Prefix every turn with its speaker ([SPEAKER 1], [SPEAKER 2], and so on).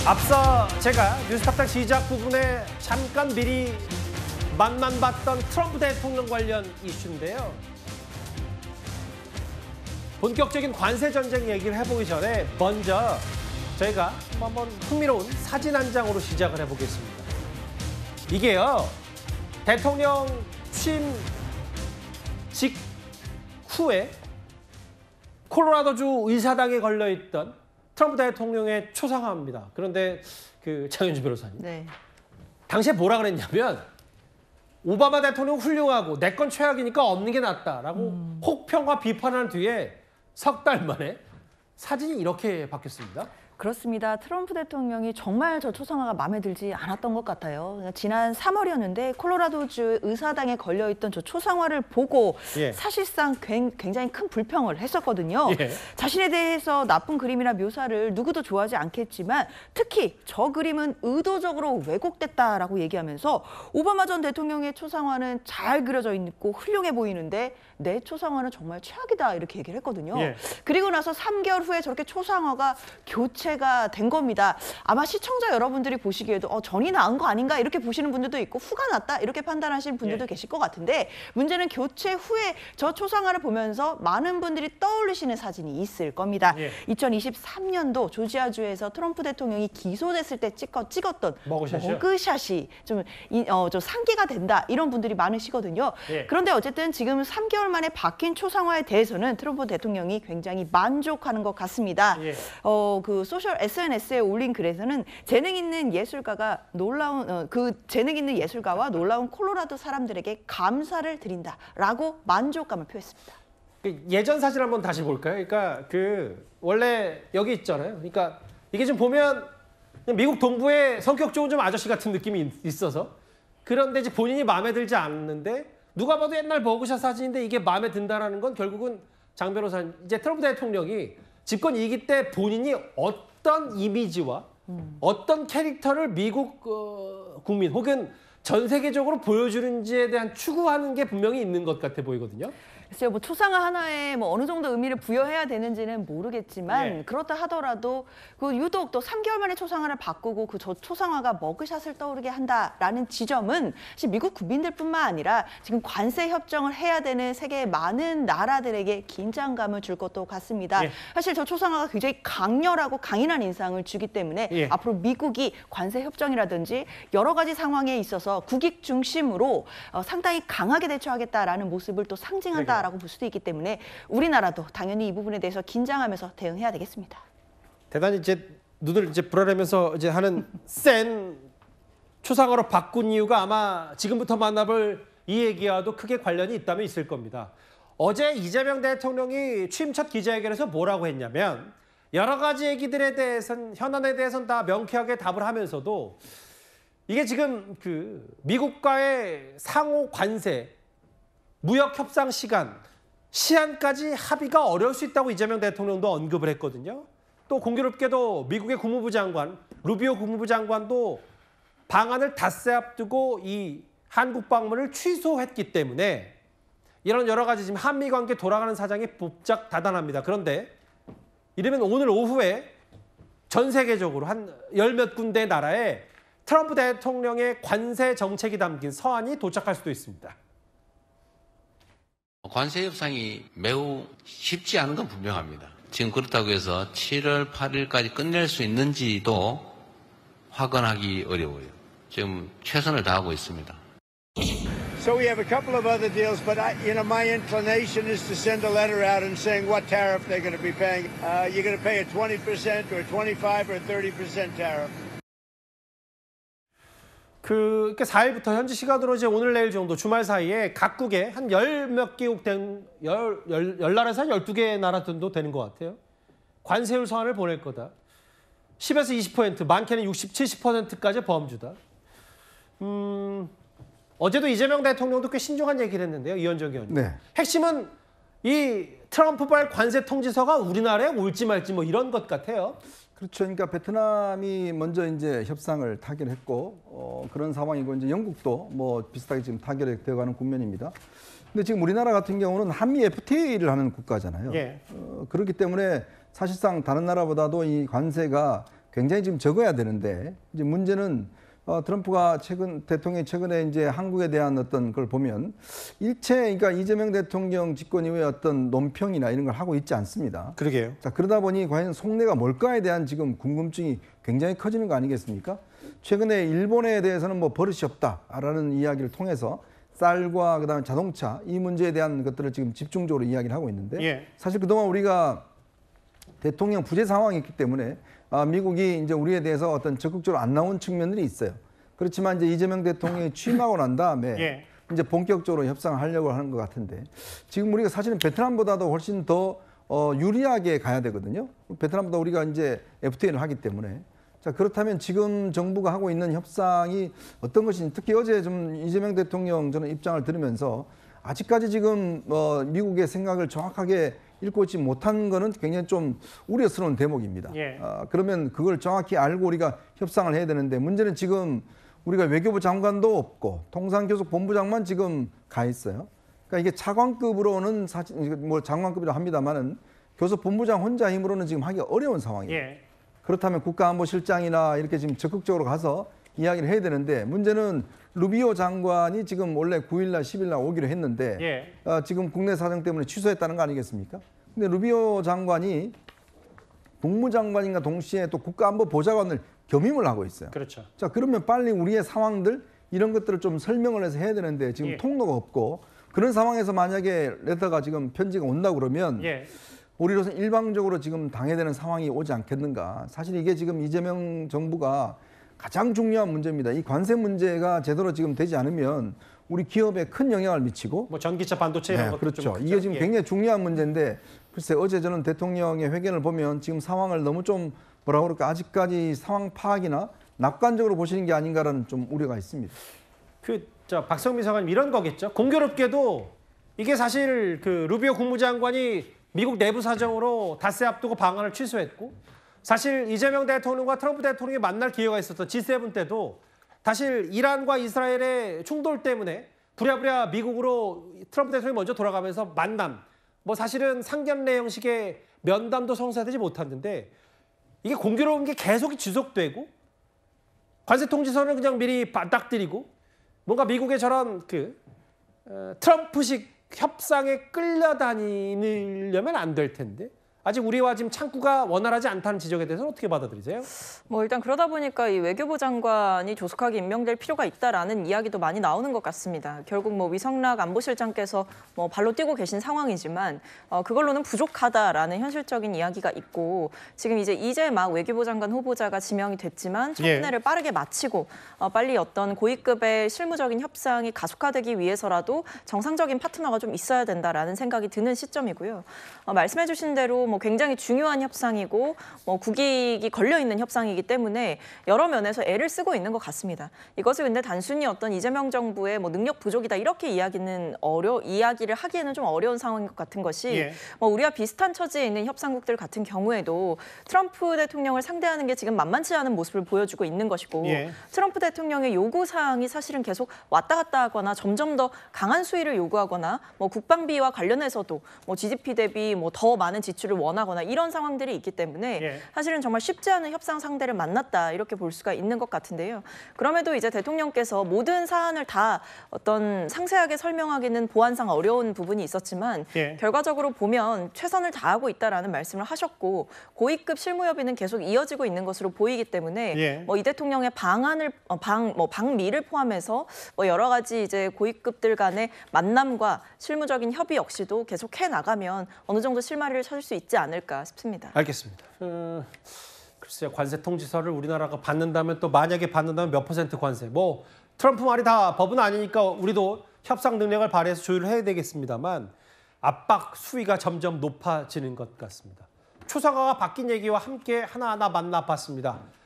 [SPEAKER 1] 앞서 제가 뉴스탑당 시작 부분에 잠깐 미리 맛만 봤던 트럼프 대통령 관련 이슈인데요. 본격적인 관세 전쟁 얘기를 해보기 전에 먼저 저희가 한번 흥미로운 사진 한 장으로 시작을 해보겠습니다. 이게요, 대통령 취임 직후에 콜로라도주 의사당에 걸려있던 트럼프 대통령의 초상화입니다. 그런데 장윤주 변호사님,
[SPEAKER 2] 네.
[SPEAKER 1] 당시에 뭐라 그랬냐면 오바마 대통령 훌륭하고 내 건 최악이니까 없는 게 낫다라고 혹평과 비판한 뒤에 석 달 만에 사진이 이렇게 바뀌었습니다.
[SPEAKER 2] 그렇습니다. 트럼프 대통령이 정말 저 초상화가 마음에 들지 않았던 것 같아요. 지난 3월이었는데 콜로라도주 의사당에 걸려있던 저 초상화를 보고 사실상 굉장히 큰 불평을 했었거든요. 자신에 대해서 나쁜 그림이나 묘사를 누구도 좋아하지 않겠지만 특히 저 그림은 의도적으로 왜곡됐다라고 얘기하면서 오바마 전 대통령의 초상화는 잘 그려져 있고 훌륭해 보이는데 내 초상화는 정말 최악이다 이렇게 얘기를 했거든요. 그리고 나서 3개월 후에 저렇게 초상화가 교체가 된 겁니다. 아마 시청자 여러분들이 보시기에도 전이 나은 거 아닌가 이렇게 보시는 분들도 있고 후가 낫다 이렇게 판단하시는 분들도 계실 것 같은데 문제는 교체 후에 저 초상화를 보면서 많은 분들이 떠올리시는 사진이 있을 겁니다. 2023년도 조지아주에서 트럼프 대통령이 기소됐을 때 찍었던 머그샷이 좀 상기가 된다 이런 분들이 많으시거든요. 그런데 어쨌든 지금 3개월 만에 바뀐 초상화에 대해서는 트럼프 대통령이 굉장히 만족하는 것 같습니다. 그 소셜 SNS에 올린 글에서는 재능 있는 예술가와 놀라운 콜로라도 사람들에게 감사를 드린다라고 만족감을 표했습니다.
[SPEAKER 1] 예전 사진 한번 다시 볼까요? 그러니까 원래 여기 있잖아요. 그러니까 이게 좀 보면 미국 동부의 성격 좋은 좀 아저씨 같은 느낌이 있어서 그런데 이제 본인이 마음에 들지 않는데 누가 봐도 옛날 머그샷 사진인데 이게 마음에 든다라는 건 결국은 장 변호사님, 이제 트럼프 대통령이 집권 2기 때 본인이 어떤 이미지와 어떤 캐릭터를 미국 국민 혹은 전 세계적으로 보여주는지에 대한 추구하는 게 분명히 있는 것 같아 보이거든요.
[SPEAKER 2] 글쎄요, 뭐 초상화 하나에 어느 정도 의미를 부여해야 되는지는 모르겠지만 그렇다 하더라도 유독 또 3개월 만에 초상화를 바꾸고 저 초상화가 머그샷을 떠오르게 한다라는 지점은 사실 미국 국민들뿐만 아니라 지금 관세 협정을 해야 되는 세계의 많은 나라들에게 긴장감을 줄 것도 같습니다. 사실 저 초상화가 굉장히 강렬하고 강인한 인상을 주기 때문에 앞으로 미국이 관세 협정이라든지 여러 가지 상황에 있어서 국익 중심으로 상당히 강하게 대처하겠다라는 모습을 또 상징한다. 라고 볼 수도 있기 때문에 우리나라도 당연히 이 부분에 대해서 긴장하면서 대응해야 되겠습니다.
[SPEAKER 1] 대단히 눈을 불어내면서 하는 센 초상화로 바꾼 이유가 아마 지금부터 만나볼 이 얘기와도 크게 관련이 있다면 있을 겁니다. 어제 이재명 대통령이 취임 첫 기자회견에서 뭐라고 했냐면 여러 가지 얘기들에 대해서는 현안에 대해서는 다 명쾌하게 답을 하면서도 이게 지금 미국과의 상호 관세 무역 협상 시한까지 합의가 어려울 수 있다고 이재명 대통령도 언급을 했거든요. 또 공교롭게도 미국의 국무부 장관, 루비오 국무부 장관도 방안을 닷새 앞두고 이 한국 방문을 취소했기 때문에 이런 여러 가지 지금 한미 관계 돌아가는 사정이 복잡 다단합니다. 그런데 이러면 오늘 오후에 전 세계적으로 한 열몇 군데 나라에 트럼프 대통령의 관세 정책이 담긴 서한이 도착할 수도 있습니다.
[SPEAKER 3] 관세 협상이 매우 쉽지 않은 건 분명합니다. 지금 그렇다고 해서 7월 8일까지 끝낼 수 있는지도 확언하기 어려워요. 지금 최선을 다하고 있습니다.
[SPEAKER 4] So we have a couple of other deals, but my inclination is to send a letter out and saying what tariff they're going to be paying. You're going to pay a 20% or 25 or 30% tariff.
[SPEAKER 1] 4일부터 현지 시간으로 오늘 내일 정도 주말 사이에 각국에 한 몇 개국 열 나라에서 한 12개 나라 정도 되는 것 같아요. 관세율 서한을 보낼 거다. 10에서 20%, 많게는 60, 70%까지 범주다. 어제도 이재명 대통령도 꽤 신중한 얘기를 했는데요. 이현정 의원님. 핵심은 이 트럼프발 관세 통지서가 우리나라에 올지 말지 이런 것 같아요.
[SPEAKER 5] 그렇죠. 그러니까 베트남이 먼저 협상을 타결했고 그런 상황이고 영국도 비슷하게 지금 타결이 되어가는 국면입니다. 근데 지금 우리나라 같은 경우는 한미 FTA를 하는 국가잖아요. 그렇기 때문에 사실상 다른 나라보다도 이 관세가 굉장히 지금 적어야 되는데 이제 문제는 트럼프가 대통령이 최근에 이제 한국에 대한 어떤 걸 보면 일체 그러니까 이재명 대통령 집권 이후에 어떤 논평이나 이런 걸 하고 있지 않습니다.
[SPEAKER 1] 그러게요.
[SPEAKER 5] 자, 그러다 보니 과연 속내가 뭘까에 대한 지금 궁금증이 굉장히 커지는 거 아니겠습니까? 최근에 일본에 대해서는 뭐 버릇이 없다라는 이야기를 통해서 쌀과 그다음에 자동차 이 문제에 대한 것들을 지금 집중적으로 이야기를 하고 있는데
[SPEAKER 1] 예.
[SPEAKER 5] 사실 그동안 우리가 대통령 부재 상황이 있기 때문에 미국이 이제 우리에 대해서 어떤 적극적으로 안 나온 측면들이 있어요. 그렇지만 이제 이재명 대통령이 취임하고 난 다음에
[SPEAKER 1] 예.
[SPEAKER 5] 이제 본격적으로 협상을 하려고 하는 것 같은데 지금 우리가 사실은 베트남보다도 훨씬 더 유리하게 가야 되거든요. 베트남보다 우리가 이제 FTA를 하기 때문에. 자, 그렇다면 지금 정부가 하고 있는 협상이 어떤 것인지 특히 어제 좀 이재명 대통령 저는 입장을 들으면서 아직까지 지금 미국의 생각을 정확하게 읽고 있지 못한 거는 굉장히 좀 우려스러운 대목입니다.
[SPEAKER 1] 예.
[SPEAKER 5] 그러면 그걸 정확히 알고 우리가 협상을 해야 되는데 문제는 지금 우리가 외교부 장관도 없고 통상교섭본부장만 지금 가 있어요. 그러니까 이게 차관급으로는 사실 뭐 장관급이라 합니다만은 교섭본부장 혼자 힘으로는 지금 하기가 어려운 상황이에요.
[SPEAKER 1] 예.
[SPEAKER 5] 그렇다면 국가안보실장이나 이렇게 지금 적극적으로 가서 이야기를 해야 되는데 문제는 루비오 장관이 지금 원래 9일날 10일날 오기로 했는데
[SPEAKER 1] 예.
[SPEAKER 5] 지금 국내 사정 때문에 취소했다는 거 아니겠습니까? 근데 루비오 장관이 국무장관인가 동시에 또 국가안보보좌관을 겸임을 하고 있어요.
[SPEAKER 1] 그렇죠.
[SPEAKER 5] 자, 그러면 빨리 우리의 상황들 이런 것들을 좀 설명을 해서 해야 되는데 지금
[SPEAKER 1] 예.
[SPEAKER 5] 통로가 없고 그런 상황에서 만약에 레터가 지금 편지가 온다 그러면
[SPEAKER 1] 예.
[SPEAKER 5] 우리로서는 일방적으로 지금 당해야 되는 상황이 오지 않겠는가. 사실 이게 지금 이재명 정부가 가장 중요한 문제입니다. 이 관세 문제가 제대로 지금 되지 않으면 우리 기업에 큰 영향을 미치고
[SPEAKER 1] 뭐 전기차, 반도체 이런 것도
[SPEAKER 5] 그렇죠.
[SPEAKER 1] 좀 크죠.
[SPEAKER 5] 이게 지금
[SPEAKER 1] 예.
[SPEAKER 5] 굉장히 중요한 문제인데 글쎄 어제 저는 대통령의 회견을 보면 지금 상황을 너무 좀 뭐라 그럴까 아직까지 상황 파악이나 낙관적으로 보시는 게 아닌가라는 좀 우려가 있습니다.
[SPEAKER 1] 박성민 사관님 이런 거겠죠. 공교롭게도 이게 사실 그 루비오 국무장관이 미국 내부 사정으로 닷새 앞두고 방한을 취소했고 사실 이재명 대통령과 트럼프 대통령이 만날 기회가 있었던 G7 때도 사실 이란과 이스라엘의 충돌 때문에 부랴부랴 미국으로 트럼프 대통령이 먼저 돌아가면서 만남 뭐 사실은 상견례 형식의 면담도 성사되지 못했는데 이게 공교로운 게 계속 지속되고 관세 통지서는 그냥 미리 맞닥뜨리고 뭔가 미국의 저런 트럼프식 협상에 끌려다니려면 안 될 텐데 아직 우리와 지금 창구가 원활하지 않다는 지적에 대해서는 어떻게 받아들이세요?
[SPEAKER 6] 뭐 일단 그러다 보니까 이 외교부 장관이 조속하게 임명될 필요가 있다라는 이야기도 많이 나오는 것 같습니다. 결국 뭐 위성락 안보실장께서 뭐 발로 뛰고 계신 상황이지만 그걸로는 부족하다라는 현실적인 이야기가 있고 지금 이제 막 외교부 장관 후보자가 지명이 됐지만 청문회를 빠르게 마치고 빨리 어떤 고위급의 실무적인 협상이 가속화되기 위해서라도 정상적인 파트너가 좀 있어야 된다라는 생각이 드는 시점이고요. 말씀해주신 대로 뭐 굉장히 중요한 협상이고 뭐 국익이 걸려 있는 협상이기 때문에 여러 면에서 애를 쓰고 있는 것 같습니다. 이것을 근데 단순히 어떤 이재명 정부의 뭐 능력 부족이다 이렇게 이야기를 하기에는 좀 어려운 상황인 것 같은 것이 뭐 우리와 비슷한 처지에 있는 협상국들 같은 경우에도 트럼프 대통령을 상대하는 게 지금 만만치 않은 모습을 보여주고 있는 것이고 트럼프 대통령의 요구 사항이 사실은 계속 왔다 갔다 하거나 점점 더 강한 수위를 요구하거나 뭐 국방비와 관련해서도 뭐 GDP 대비 뭐 더 많은 지출을 원하거나 이런 상황들이 있기 때문에 사실은 정말 쉽지 않은 협상 상대를 만났다 이렇게 볼 수가 있는 것 같은데요. 그럼에도 이제 대통령께서 모든 사안을 다 어떤 상세하게 설명하기는 보안상 어려운 부분이 있었지만 결과적으로 보면 최선을 다하고 있다라는 말씀을 하셨고 고위급 실무협의는 계속 이어지고 있는 것으로 보이기 때문에 뭐 이 대통령의 방미를 포함해서 뭐 여러 가지 이제 고위급들 간의 만남과 실무적인 협의 역시도 계속 해 나가면 어느 정도 실마리를 찾을 수 있지 않을까 싶습니다.
[SPEAKER 1] 알겠습니다. 글쎄요, 관세 통지서를 우리나라가 받는다면 또 만약에 받는다면 몇 % 관세? 뭐 트럼프 말이 다 법은 아니니까 우리도 협상 능력을 발휘해서 조율을 해야 되겠습니다만 압박 수위가 점점 높아지는 것 같습니다. 초상화가 바뀐 얘기와 함께 하나하나 만나봤습니다.